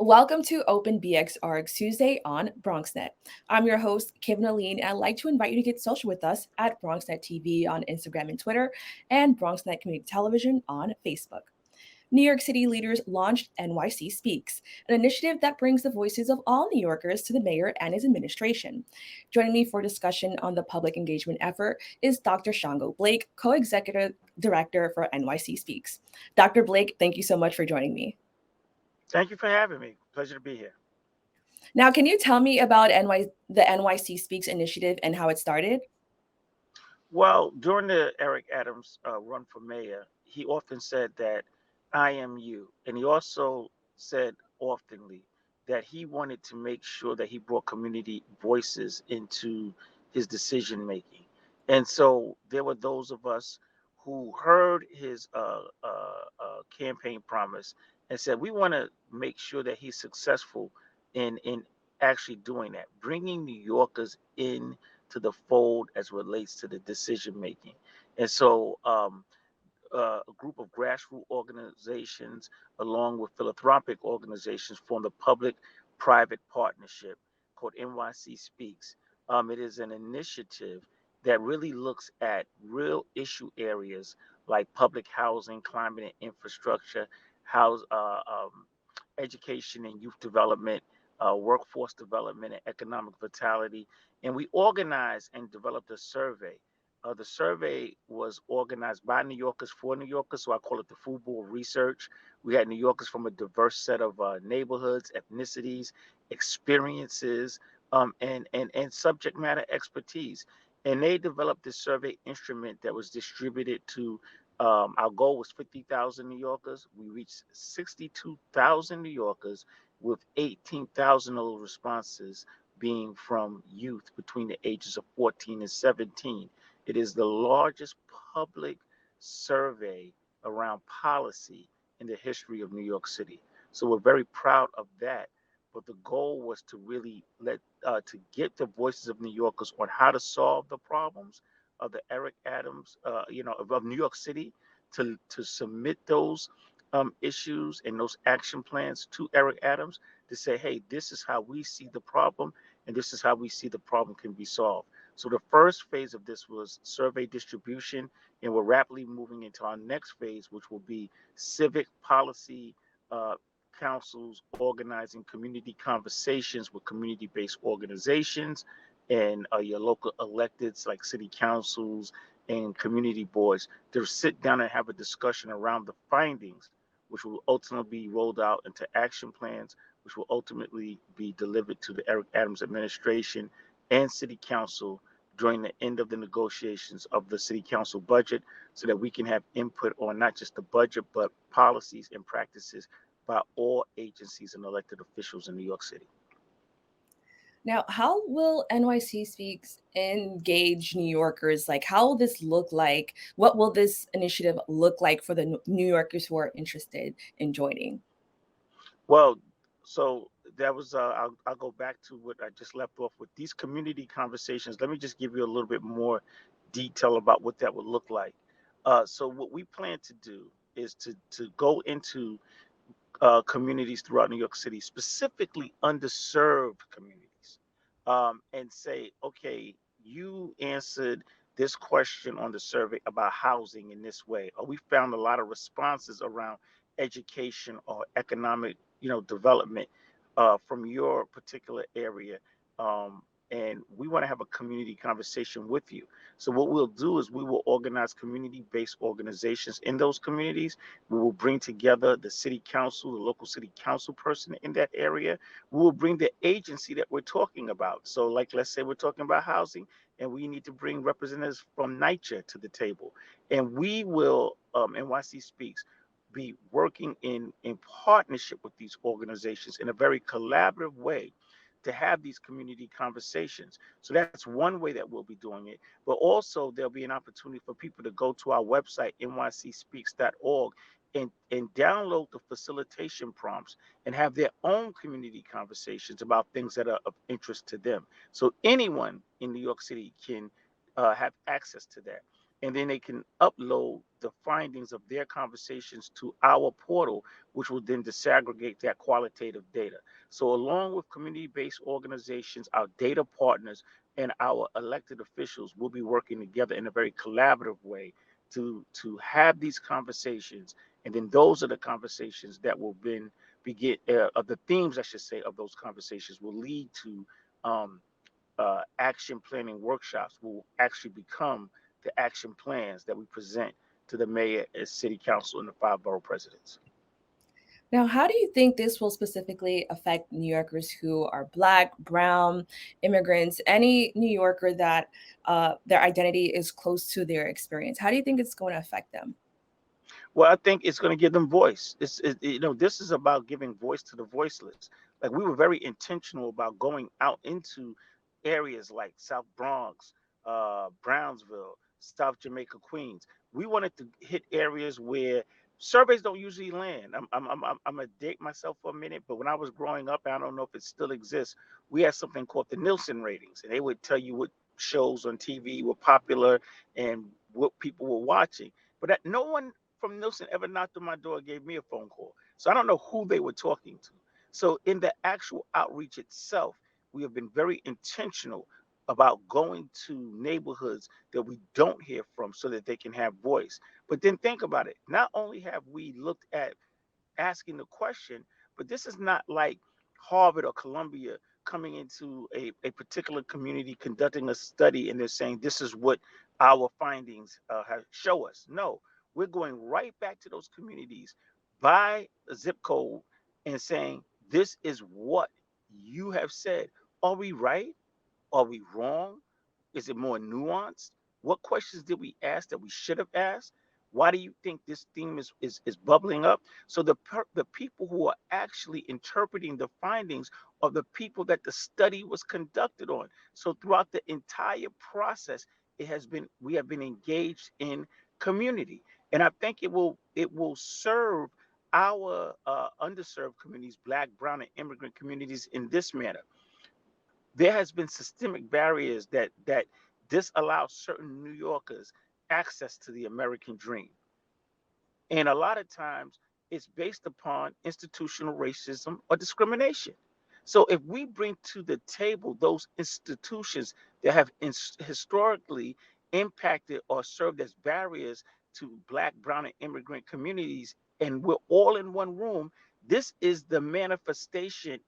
Welcome to Open BxRx Tuesday on BronxNet. I'm your host, Kibin Alleyne, and I'd like to invite you to get social with us at BronxNet TV on Instagram and Twitter, and BronxNet Community Television on Facebook. New York City leaders launched NYC Speaks, an initiative that brings the voices of all New Yorkers to the mayor and his administration. Joining me for discussion on the public engagement effort is Dr. Shango Blake, co-executive director for NYC Speaks. Dr. Blake, thank you so much for joining me. Thank you for having me. Pleasure to be here. Now, can you tell me about the NYC Speaks initiative and how it started? Well, during the Eric Adams run for mayor, he often said that I am you. And he also said oftenly that he wanted to make sure that he brought community voices into his decision making. And so there were those of us who heard his campaign promise and said, we want to make sure that he's successful in actually doing that, bringing New Yorkers in to the fold as relates to the decision making. And so a group of grassroots organizations, along with philanthropic organizations, formed a public-private partnership called NYC Speaks. It is an initiative that really looks at real issue areas like public housing, climate and infrastructure, house, education and youth development, workforce development, and economic vitality. And we organized and developed a survey. The survey was organized by New Yorkers for New Yorkers, so I call it the FUBO research. We had New Yorkers from a diverse set of neighborhoods, ethnicities, experiences, and subject matter expertise. And they developed this survey instrument that was distributed to our goal was 50,000 New Yorkers. We reached 62,000 New Yorkers with 18,000 of those responses being from youth between the ages of 14 and 17. It is the largest public survey around policy in the history of New York City. So we're very proud of that. But the goal was to really to get the voices of New Yorkers on how to solve the problems of the Eric Adams, of New York City, to submit those issues and those action plans to Eric Adams to say, hey, this is how we see the problem, and this is how we see the problem can be solved. So the first phase of this was survey distribution, and we're rapidly moving into our next phase, which will be civic policy councils organizing community conversations with community-based organizations and your local electeds like city councils and community boards to sit down and have a discussion around the findings, which will ultimately be rolled out into action plans, which will ultimately be delivered to the Eric Adams administration and city council during the end of the negotiations of the city council budget, so that we can have input on not just the budget, but policies and practices by all agencies and elected officials in New York City. Now, how will NYC Speaks engage New Yorkers? Like, how will this look like? What will this initiative look like for the New Yorkers who are interested in joining? Well, so that was I'll go back to what I just left off with these community conversations. Let me just give you a little bit more detail about what that would look like. So what we plan to do is to go into communities throughout New York City, specifically underserved communities, and say, okay, you answered this question on the survey about housing in this way, or we found a lot of responses around education or economic, development from your particular area. And we want to have a community conversation with you. So what we'll do is we will organize community-based organizations in those communities. We will bring together the city council, the local city council person in that area. We will bring the agency that we're talking about. So like, let's say we're talking about housing and we need to bring representatives from NYCHA to the table. And we will, NYC Speaks, be working in partnership with these organizations in a very collaborative way to have these community conversations. So that's one way that we'll be doing it. But also there'll be an opportunity for people to go to our website, nycspeaks.org, and download the facilitation prompts and have their own community conversations about things that are of interest to them. So anyone in New York City can have access to that. and then they can upload the findings of their conversations to our portal, which will then disaggregate that qualitative data. So, along with community based organizations, our data partners, and our elected officials will be working together in a very collaborative way to have these conversations. And then those are the conversations that will then begin, of the themes, I should say, of those conversations will lead to um, action planning workshops will actually become the action plans that we present to the mayor and city council and the five borough presidents. Now, how do you think this will specifically affect New Yorkers who are Black, Brown, immigrants, any New Yorker that their identity is close to their experience? How do you think it's going to affect them? Well, I think it's going to give them voice. This is about giving voice to the voiceless. Like we were very intentional about going out into areas like South Bronx, Brownsville, South Jamaica, Queens. We wanted to hit areas where surveys don't usually land. I'm gonna date myself for a minute, but when I was growing up, I don't know if it still exists. We had something called the Nielsen ratings, and they would tell you what shows on TV were popular and what people were watching. But no one from Nielsen ever knocked on my door and gave me a phone call. So I don't know who they were talking to. So in the actual outreach itself, we have been very intentional about going to neighborhoods that we don't hear from so that they can have voice. But then think about it. Not only have we looked at asking the question, but this is not like Harvard or Columbia coming into a particular community conducting a study and they're saying this is what our findings have show us. No, we're going right back to those communities by a zip code and saying this is what you have said. Are we right? Are we wrong? Is it more nuanced? What questions did we ask that we should have asked? Why do you think this theme is bubbling up? So the people who are actually interpreting the findings are the people that the study was conducted on. So throughout the entire process, we have been engaged in community, and I think it will serve our underserved communities, Black, Brown, and immigrant communities in this manner. There has been systemic barriers that disallow certain New Yorkers access to the American dream. And a lot of times it's based upon institutional racism or discrimination. So if we bring to the table those institutions that have historically impacted or served as barriers to Black, Brown, and immigrant communities, and we're all in one room, this is the manifestation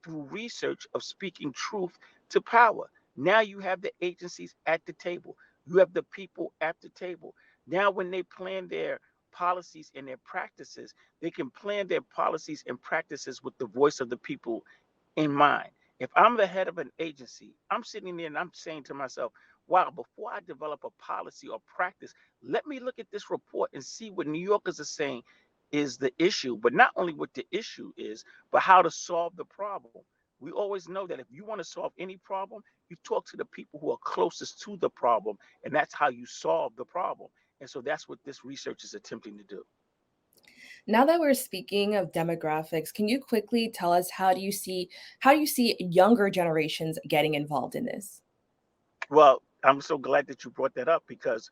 through research of speaking truth to power. Now you have the agencies at the table. You have the people at the table. Now, when they plan their policies and their practices, they can plan their policies and practices with the voice of the people in mind. If I'm the head of an agency, I'm sitting there and I'm saying to myself, wow, before I develop a policy or practice, let me look at this report and see what New Yorkers are saying is the issue, but not only what the issue is, but how to solve the problem. We always know that if you want to solve any problem, you talk to the people who are closest to the problem, and that's how you solve the problem. And so that's what this research is attempting to do. Now that we're speaking of demographics, can you quickly tell us how do you see younger generations getting involved in this? Well, I'm so glad that you brought that up because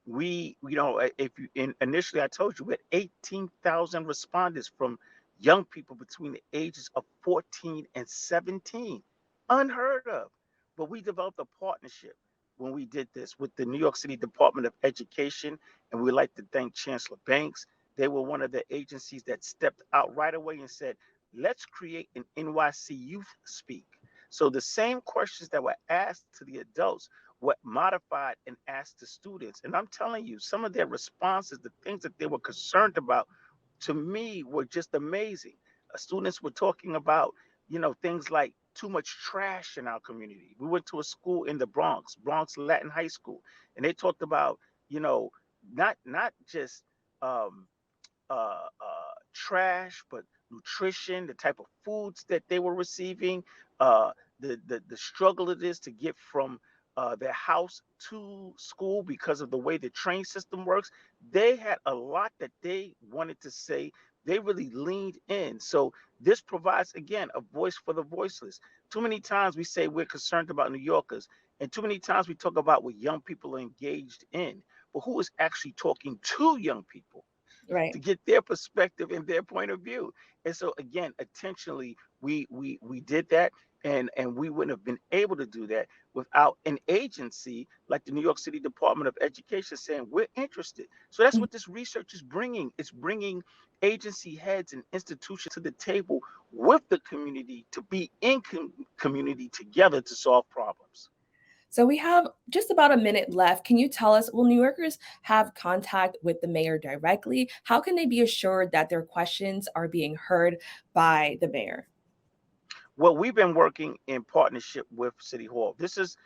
if you initially I told you we had 18,000 respondents from young people between the ages of 14 and 17. Unheard of. But we developed a partnership when we did this with the New York City Department of Education, and we like to thank Chancellor Banks. They were one of the agencies that stepped out right away and said, let's create an NYC Youth Speak. So the same questions that were asked to the adults what modified and asked the students. And I'm telling you, some of their responses, the things that they were concerned about, to me were just amazing. Students were talking about, things like too much trash in our community. We went to a school in the Bronx, Bronx Latin High School, and they talked about, you know, not just um, trash, but nutrition, the type of foods that they were receiving, uh, the struggle it is to get from their house to school because of the way the train system works. They had a lot that they wanted to say. They really leaned in. So this provides again a voice for the voiceless. Too many times we say we're concerned about New Yorkers, and too many times we talk about what young people are engaged in. but who is actually talking to young people to Right. get their perspective and their point of view. And so again, intentionally, we did that, and we wouldn't have been able to do that without an agency like the New York City Department of Education saying we're interested. So that's what this research is bringing. It's bringing agency heads and institutions to the table with the community to be in community together to solve problems. So we have just about a minute left. Can you tell us, will New Yorkers have contact with the mayor directly? How can they be assured that their questions are being heard by the mayor? Well, we've been working in partnership with City Hall. This is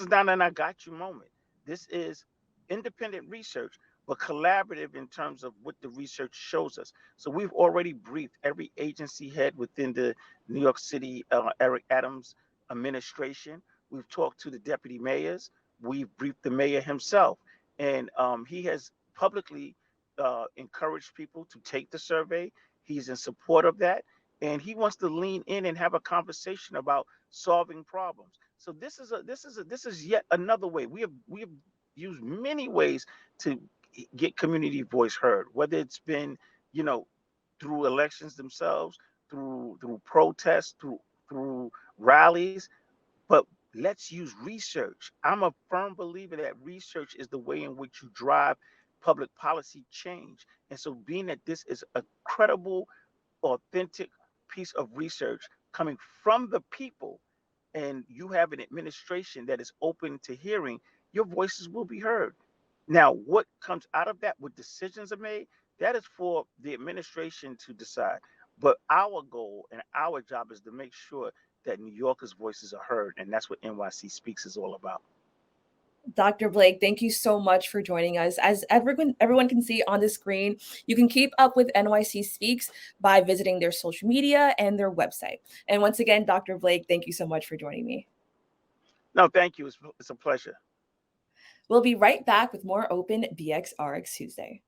not an I got you moment. This is independent research, but collaborative in terms of what the research shows us. So we've already briefed every agency head within the New York City Eric Adams administration. We've talked to the deputy mayors. We've briefed the mayor himself, and he has publicly encouraged people to take the survey. He's in support of that, and he wants to lean in and have a conversation about solving problems. So this is yet another way. We have used many ways to get community voice heard, whether it's been, you know, through elections themselves, through protests, through rallies, but let's use research. I'm a firm believer that research is the way in which you drive public policy change. And so being that this is a credible, authentic piece of research coming from the people, and you have an administration that is open to hearing, your voices will be heard. Now, what comes out of that, what decisions are made, that is for the administration to decide. But our goal and our job is to make sure that New Yorkers' voices are heard. And that's what NYC Speaks is all about. Dr. Blake, thank you so much for joining us. As everyone can see on the screen, you can keep up with NYC Speaks by visiting their social media and their website. And once again, Dr. Blake, thank you so much for joining me. No, thank you. It's a pleasure. We'll be right back with more Open BxRx Tuesday.